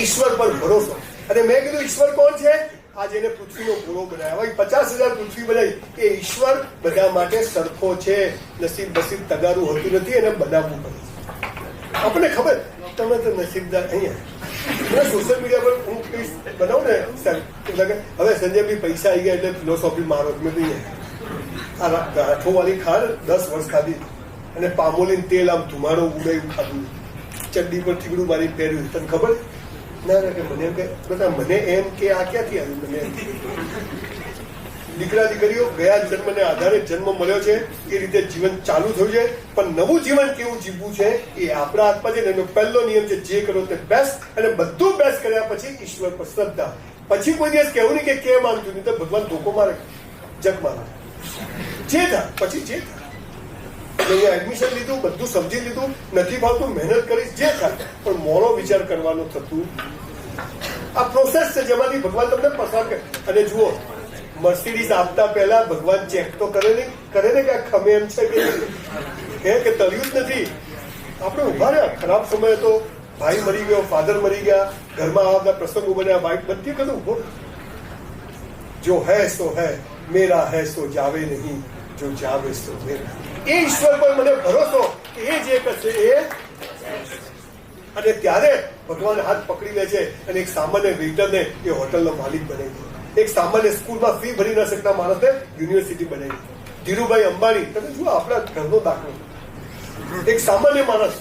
ઈશ્વર પર ભરોસો. અને મેં કીધું ઈશ્વર કોણ છે? આજે એને પૃથ્વીનો ગોળો બનાવ્યો. 50,000 પૃથ્વી બનાવી. એ ઈશ્વર બધા માટે સરખો છે. નસીબ તગારું હોતું નથી, એને બનાવવું પડે. આપણને ખબર, તમે તો નસીબદાર. અહીંયા સોશિયલ મીડિયા પર હું બનાવું ને હવે સંજયભાઈ પૈસા આવી ગયા એટલે ફિલોસોફી મારો. મેં આ ગાંઠો વાળી ખાડ 10 વર્ષ ખાધી અને પામોલીન તેલ આમ ધુમાડો ઉડાયું ખાધું, ચડ્ડી પર થીગડું મારી પહેર્યું. તને ખબર ના કે મને એમ કે બધા મને એમ કે આ ક્યાંથી આવ્યું? મને દીકરા દીકરીઓ ગયા જન્મને આધારે જન્મ મળ્યો છે, એ રીતે જીવન ચાલુ થયું છે. પણ નવું જીવન કેવું જીવવું છે એ આપણા હાથમાં છે. એનો પહેલો નિયમ છે જે કરો તે બેસ્ટ. અને બધું બેસ્ટ કર્યા પછી ઈશ્વર પર શ્રદ્ધા. પછી કોઈ દિવસ કહેવું નહીં કે કેમ આમ થયું, નહીં તો ભગવાન ધોકો મારે, જગ મારે. જે થાય પછી જે થાય. અહીંયા એડમિશન લીધું, બધું સમજી લીધું, નથી ભાવતું મહેનત કરીશ, જે થાય. પણ મોડો વિચાર કરવાનું થતું. આ પ્રોસેસ છે જેમાંથી ભગવાન તમને પસાર કરે. અને જુઓ, મર્સિડીઝ આપતા પહેલા ભગવાન ચેક તો કરે ને કે ખમે એમ છે કે તળ્યું જ નથી. આપણે ઉભા રહ્યા. ખરાબ સમય હતો, ભાઈ મરી ગયો, ફાધર મરી ગયા, ઘરમાં આવા બધા પ્રસંગો બન્યા, વાઇફ બધી બધું ઉભો. જો હૈ સો હૈ, મેરા હૈ સો જાવે નહીં, જો જાવે સો મેરા. એ ઈશ્વર પર મને ભરોસો, એ જે કરશે એ. અને ત્યારે ભગવાન હાથ પકડી લે છે અને એક સામાન્ય વેઇટરને એ હોટલનો માલિક બનાવી દે. એક સામાન્ય સ્કૂલમાં ફી ભરી ન શકતા માણસને યુનિવર્સિટી બનાવી. ધીરુભાઈ અંબાણી, તમે જુઓ આપણા ઘરનો દાખલો. એક સામાન્ય માણસ.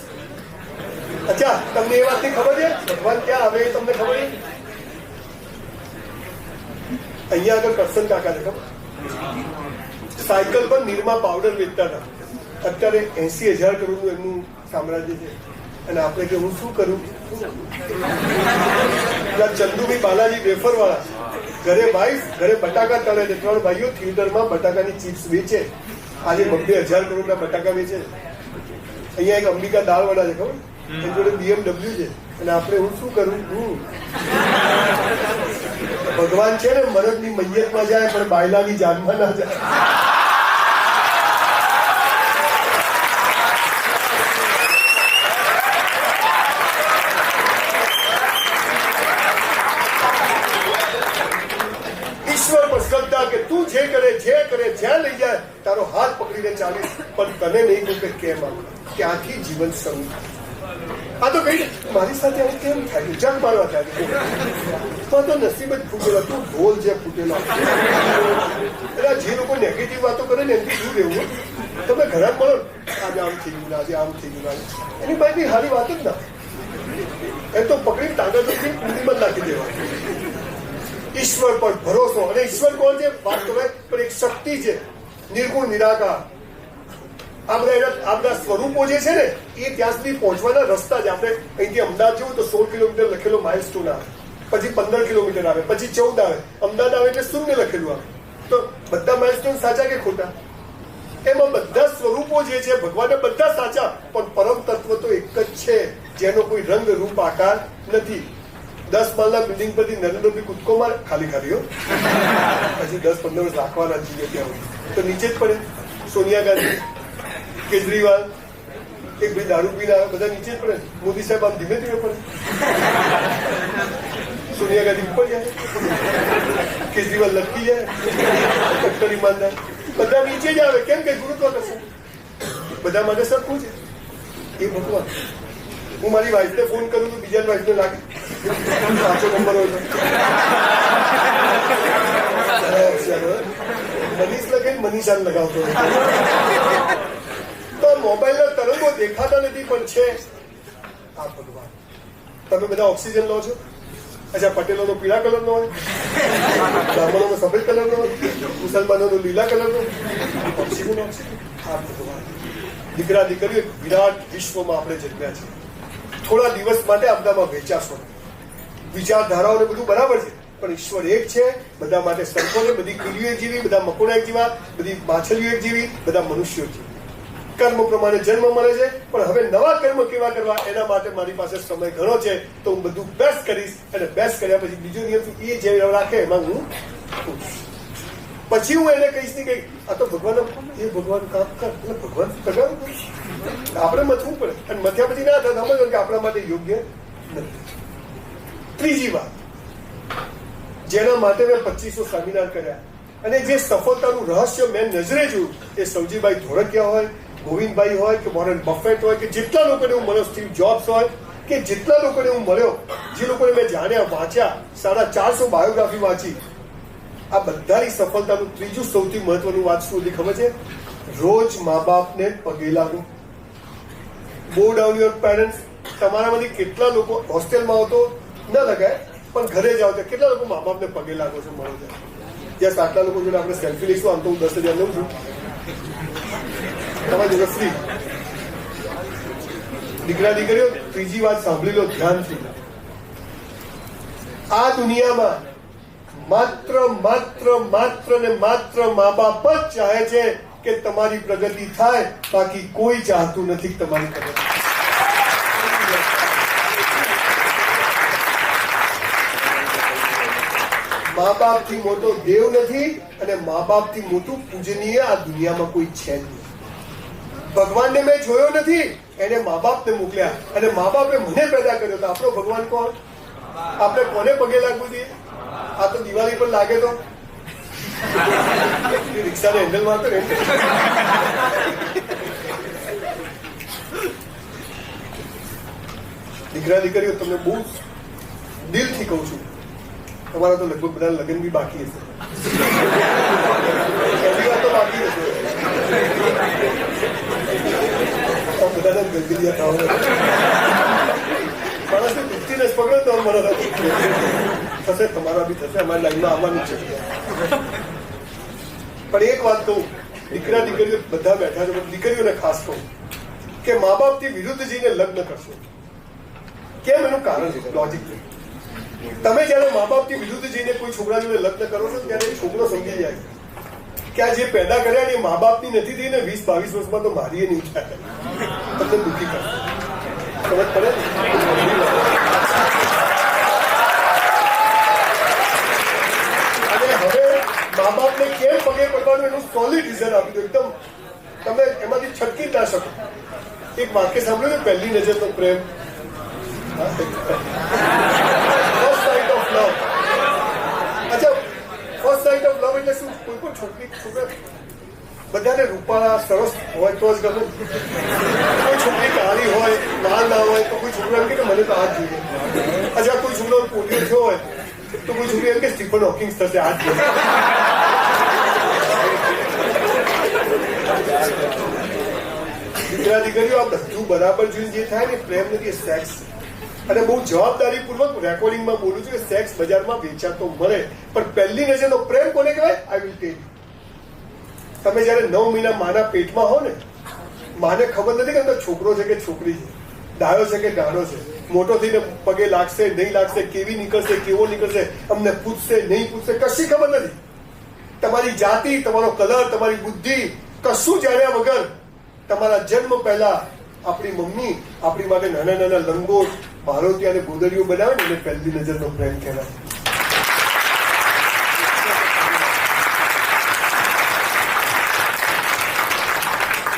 અચ્છા, તમને એ વાતની ખબર છે ભગવાન ક્યાં આવે? તમને ખબર છે? અહીંયા આગળ કરશન કાકા છે, ખબર? સાયકલ પર નિરમા પાવડર વેચતા હતા. અત્યારે 80,000 કરોડનું એમનું સામ્રાજ્ય છે. અને આપણે કે હું શું કરું? ચંદુભાઈ બાલાજી વેફર વાળા, ઘરે વાઈફ, ઘરે બટાકા તળે છે. 3 ભાઈઓ થિયેટરમાં બટાકાની ચિપ્સ વેચે. આજે 2,000 કરોડના બટાકા વેચે. અહીંયા એક અંબિકા દાળ વડા છે, ખબર? એની જોડે BMW છે. અને આપણે હું શું કરું? ભગવાન છે ને મરદની મૈયતમાં જાય પણ બાયલાની જાનમાં ના જાય. ઈશ્વર પર શ્રદ્ધા કે તું જે કરે જ્યાં લઈ જાય તારો હાથ પકડીને ચાલીશ. પણ તને નહીં કહું કે કેમ આવું, ક્યાંથી જીવન શરૂ થાય. આ તો કઈ મારી સાથે આવું કેમ થાય? જગ મારવા થાય તો નસીબ જ ફૂટેલો. તું ઢોલ જે ફૂટેલો. એટલે જે લોકો નેગેટિવ વાતો કરે ને એમથી દૂર રહેવું. તમે ઘણા મળો, આજે આમ થઈ ગયું, આજે આમ થઈ ગયું, એની પાસે સારી વાત જ ના. એમ તો પકડી ટાંગા તો કુંડીમાં નાખી દેવા. ઈશ્વર પર ભરોસો. અને ઈશ્વર કોણ છે? વાત કરે પણ એક શક્તિ છે, નિર્ગુણ નિરાકાર. આ બધા સ્વરૂપો જે છે ને એ ત્યાં સુધી પહોંચવાના રસ્તા જ. આપણે અહીંથી અમદાવાદ જવું તો 16 કિલોમીટર લખેલો માઇલસ્ટોન આવે, પછી 15 કિલોમીટર આવે, પછી 14 આવે, અમદાવાદ આવે એટલે 0 લખેલું આવે. તો બધા માઇલસ્ટોન સાચા કે ખોટા? એમાં બધા સ્વરૂપો જે છે ભગવાનના બધા સાચા, પણ પરમ તત્વ તો એક જ છે જેનો કોઈ રંગ રૂપ આકાર નથી. 10 માળના બિલ્ડિંગ પરથી નરેન્દ્રભાઈ કૂદકો મારે, ખાલી હો, પછી 10-15 વર્ષ રાખવાના જીવે ત્યાં તો નીચે જ પડે. સોનિયા ગાંધી, કેજરીવાલ, એક ભાઈ દારૂ પીને આવે, બધા નીચે જ પડે. મોદી સાહેબ આમ ધીમે ધીમે પડે. સોનિયા ગાંધી ઉપર જાય, કેજરીવાલ લટકી જાય, કટ્ટર ઈમાનદાર, બધા નીચે જ આવે. કેમ કે ગુરુત્વાકર્ષણ બધા માટે સરખું છે. એ ભગવાન. હું મારી વાઈફને ફોન કરું તો બીજા વાઈફને લાગે 5 નંબર હોય મનીષ લગે મનીષાને લગાવતો. તો મોબાઈલના તરંગો દેખાતા નથી પણ છે આ ભગવાન. તમે બધા ઓક્સિજન લો છો. અચ્છા, પટેલોનો પીળા કલરનો હોય, બ્રાહ્મણોનો સફેદ કલરનો હોય, મુસલમાનોનો લીલા કલરનો. ઓક્સિજન આ ભગવાન. દીકરા દીકરીઓ વિરાટ વિશ્વમાં આપણે જન્મ્યા છે. થોડા દિવસ માટે આપણામાં વેચાશો. વિચારધારાઓને બધું બરાબર છે પણ ઈશ્વર એક છે, બધા માટે સરખો છે. બધી કીડીઓ એક જેવી, બધા મકોડા એક જેવા, બધી માછલીઓ એક જેવી, બધા મનુષ્યો જેવી. કર્મ પ્રમાણે જન્મ મળે છે પણ હવે નવા કર્મ કેવા કરવા એના માટે મારી પાસે સમય ઘણો છે. તો હું બધું બેસ્ટ કરીશ અને બેસ્ટ કર્યા પછી બીજો નિયમ એ જે રાખે એમાં હું પછી હું એને કહીશ નહીં કઈ આ તો ભગવાન એ ભગવાન કામ કર એટલે ભગવાન કગાવું આપણે મથવું પડે. અને મથ્યા પછી ના થાય સમજો કે આપણા માટે યોગ્ય નથી. ત્રીજી વાત, જેના માટે મેં 2500 સેમિનાર કર્યા અને જે સફળતાનું રહસ્ય મેં નજરે જોયું, એ સૌજીભાઈ ધોળકિયા હોય, ગોવિંદભાઈ હોય કે વોરેન બફેટ હોય કે જેટલા લોકોને હું મળ્યો, સ્ટીવ જોબ્સ હોય કે જેટલા લોકોને હું મળ્યો, જે લોકોને મેં જાણ્યા, વાંચ્યા, 450 બાયોગ્રાફી વાંચી, આ બધાની સફળતાનું ત્રીજું સૌથી મહત્વનું વાત શું હતી ખબર છે? રોજ મા બાપને પગે લાગો. બો ડાઉન યોર પેરેન્ટ્સ. તમારામાંથી કેટલા લોકો હોસ્ટેલમાં આવો તો ન લગાય, પણ ઘરે જાઓ તો કેટલા લોકો મા બાપને પગે લાગો છો? મળો છે જ્યાં આટલા લોકો જોડે આપણે સેલ્ફી લઈશું. આમ તો હું 10,000 લઉં છું, તમારી જોડે ફ્રી. દીકરા દીકરીઓ, ત્રીજી વાત સાંભળી લો ધ્યાનથી. આ દુનિયામાં માત્ર ને માત્ર મા બાપ જ ચાહે છે કે તમારી પ્રગતિ થાય, બાકી કોઈ ચાહતું નથી તમારી પ્રગતિ. મા બાપ થી મોટો દેવ નથી અને મા બાપ થી મોટું પૂજનીય આ દુનિયામાં કોઈ છે નહીં. ભગવાનને મેં જોયો નથી, એને મા બાપને મોકલ્યા અને મા બાપે મને પેદા કર્યો. તો આપણો ભગવાન કોણ? આપણે કોને પગે લાગવું જોઈએ? આ તો દિવાળી પર લાગે તો રિક્ષાને હેન્ડલ મારતો ને. દીકરા દીકરીઓ, તમને બહુ દિલથી કહું છું, તમારા તો લગભગ બધા લગ્ન બી બાકી હશે, પહેલી વાર તો બાકી હશે. બધાને ગલગલિયા ખાવ માણસને દુઃખથી જ પકડે તો મને થશે, તમારા બી થશે, અમારી લાઈનમાં આવવાનું છે. પણ એક વાત કહું, દીકરા દીકરીઓ બધા બેઠા છે, દીકરીઓને ખાસ કહું કે મા બાપથી વિરુદ્ધ જઈને લગ્ન કરશો. કેમ? એનું કારણ છે લોજિક. તમે જયારે મા બાપથી વિરુદ્ધ જઈને કોઈ છોકરા જોડે લગ્ન કરો છો, ત્યારે છોકરો સમજી જાય કે આ જે પેદા કર્યા ને એ મા બાપની નથી થઈ ને 20-22 વર્ષમાં તો મારી નહીં થાય. તમને દુઃખી કરશે. સમજ પડે? અને હવે મા બાપને કેમ પગે પડવાનું એનું સોલિડ રીઝન આપી દો. એકદમ તમે એમાંથી છટકી જ ના શકો. એક વાક્ય સાંભળ્યું ને, પહેલી નજરનો પ્રેમ, ફર્સ્ટ સાઇટ ઓફ લવ. અચ્છા, ફર્સ્ટ સાઇટ ઓફ લવ એટલે શું? કોઈ પણ છોકરા બધાને રૂપાળા સરસ હોય તો જ ગમે. કોઈ છોકરી કાળી હોય, લાલ ના હોય તો કોઈ છોકરો એમ કે મને તો આ જ જોઈએ. અચ્છા, કોઈ છોકરો પોલિયો થયો હોય તો કોઈ છોકરી એમ કે સ્ટીફન હોકિંગ થશે, આ જ જોઈએ. દીકરા દીકરીઓ, આ બધું બરાબર જોઈને જે થાય ને, પ્રેમ નથી, સેક્સ. અને બહુ જવાબદારીપૂર્વક રેકોર્ડિંગમાં બોલું છું કે સેક્સ બજારમાં વેચાતો મળે, પણ પહેલી નજરનો પ્રેમ કોને કહેવાય? I will tell you. તમે જયારે 9 મહિના માના પેટમાં હો ને, માને ખબર નથી કે છોકરો છે કે છોકરી છે, ડાયો છે કે ગાળો છે, મોટો થઈને પગે લાગશે નહીં લાગશે, કેવી નીકળશે કેવો નીકળશે, અમને પૂછશે નહીં પૂછશે, કશી ખબર નથી. તમારી જાતિ, તમારો કલર, તમારી બુદ્ધિ, કશું જાણ્યા વગર તમારા જન્મ પહેલા આપણી મમ્મી આપણી માટે નાના નાના લંગોટ, ભારોતી અને ગોદડીઓ બનાવે ને, એને પહેલી નજરનો પ્રેમ કહેવાય.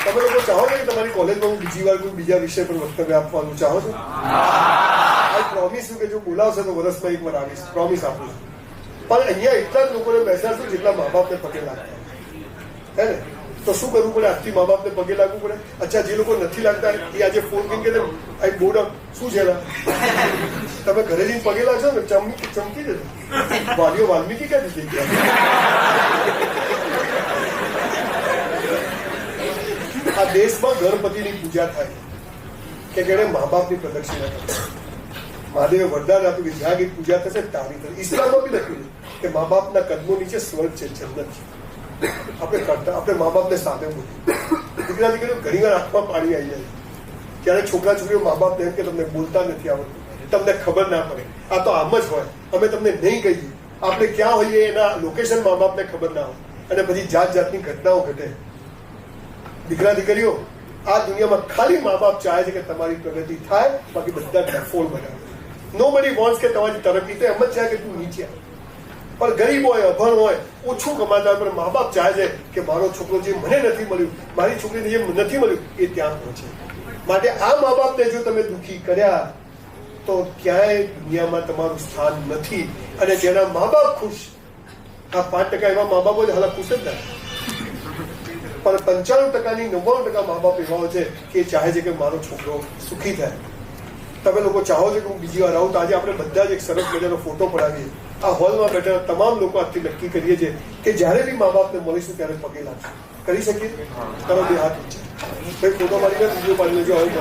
તમે લોકો ચાહો છો કે તમારી કોલેજમાં હું બીજી વાર કોઈ બીજા વિષય પર વક્તવ્ય આપવાનું ચાહો છો? આઈ પ્રોમિસ છું કે જો બોલાવશે તો વર્ષમાં એક વાર આવીશ, પ્રોમિસ આપું છું. પણ અહીંયા એટલા જ લોકોને બેસાડશું જેટલા મા બાપને પગે લાગતા હે ને. તો શું કરવું પડે? આજથી મા બાપને પગે લાગવું પડે. અચ્છા, જે લોકો નથી લાગતા એ આજે ફોન કરીને કે આઈ બોર્ડ શું છે તમે ઘરે જઈને પગે લાગશો ને, ચમકી જશે. વાલીઓ વાલ્મીકી ક્યાંથી થઈ ગયા? આ દેશમાં ગણપતિની પૂજા થાય કે જેને મા બાપની પ્રદક્ષિણા કરી. મહાદેવે વરદાન આપ્યું કે જ્યાં કઈ પૂજા થશે તારી થશે. ઇસ્લામમાં બી લખ્યું કે મા બાપના કદમો નીચે સ્વર્ગ છે, જન્નત છે. આપણે કરતા, આપણે મા બાપને સામે મૂકી. દીકરા દીકરીઓ ઘણી વાર આંખમાં પાણી આવી જાય ત્યારે છોકરા છોકરીઓ મા બાપને એમ કે તમને બોલતા નથી આવડતું, તમને ખબર ના પડે, આ તો આમ જ હોય, અમે તમને નહીં કહીએ, આપણે ક્યાં હોઈએ એના લોકેશન મા બાપને ખબર ના હોય, અને બધી જાત જાતની ઘટનાઓ ઘટે. દીકરા દીકરીઓ, આ દુનિયામાં ખાલી મા બાપ ચાહે છે કે તમારી પ્રગતિ થાય, બાકી બધા ડફોલ બનાવે. નોબડી વોન્ટ્સ કે તમારી તરક્કી. તો એમ જ છે કે તું નીચે આવે. પણ ગરીબ હોય, અભણ હોય, ઓછું કમાતા હોય, પણ મા બાપ ચાહે છે કે મારો છોકરો જે મને નથી મળ્યું, મારી છોકરીને જે નથી મળ્યું, એ ત્યાં પહોંચે. માટે આ મા બાપને જો તમે દુઃખી કર્યા તો ક્યાંય દુનિયામાં તમારું સ્થાન નથી. અને જેના મા બાપ ખુશ, આ 5% એવા મા બાપો હાલ ખુશ જ નથી, પણ 95%ની 99% મા બાપ એવા છે કે ચાહે છે કે મારો છોકરો સુખી થાય. તમે લોકો ચાહો છો કે હું બીજી વાર આવું, તો આજે આપણે બધા જ એક સરસ મજાનો ફોટો પડાવીએ. આ હોલમાં બેઠેલા તમામ લોકો આજથી નક્કી કરીએ છીએ કે જ્યારે બી મા બાપને મળીશું ત્યારે પગે લાગશું. કરી શકીએ? કરો બે હાથ ઊંચા. ફોટો પાડીને વિડીયો પાડી લેજો. આવું